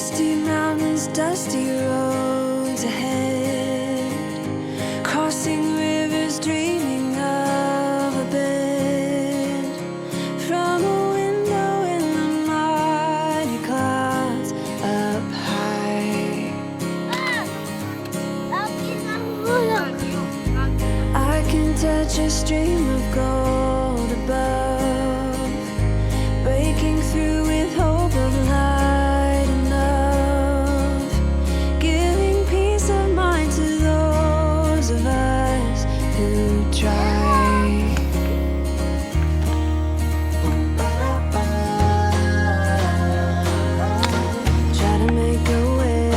Misty mountains, dusty roads ahead, crossing rivers, dreaming of a bed. From a window in the mighty clouds up high, I can touch a stream of gold above, breaking through with hope of light enough, giving peace of mind to those of us who try. Try to make a way.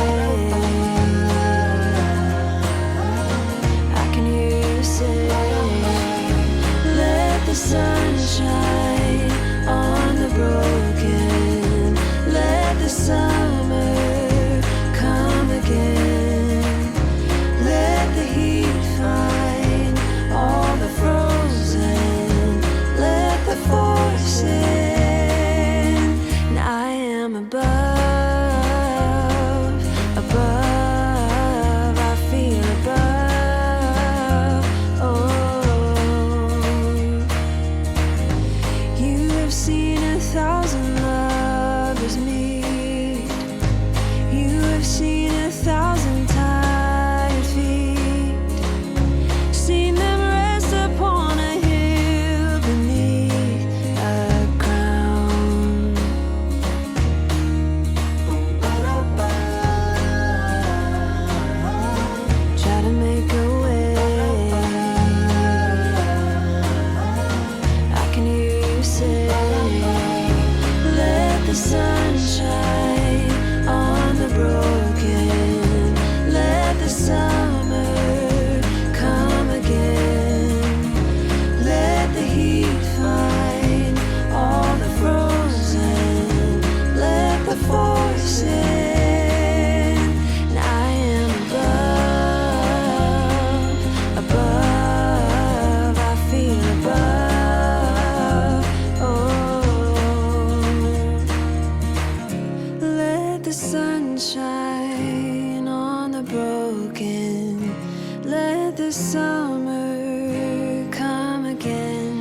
I can hear you say, let the sun shine on the broken. Let the summer come again. Let the heat find all the frozen. Let the force in. And I am above, above. I feel above. Oh, you have seen 1,000 lovers meet. You have seen 1,000 tired feet. Seen them rest upon a hill beneath a crown. Try to make a way. I can hear you say, let the sun shine on the broken. Let the summer come again. Let the heat find all the frozen. Let the force in. And I am above, above. I feel above. Oh, let the sun shine on the broken. Let the summer come again.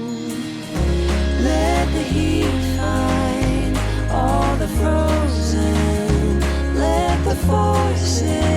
Let the heat find all the frozen. Let the force in.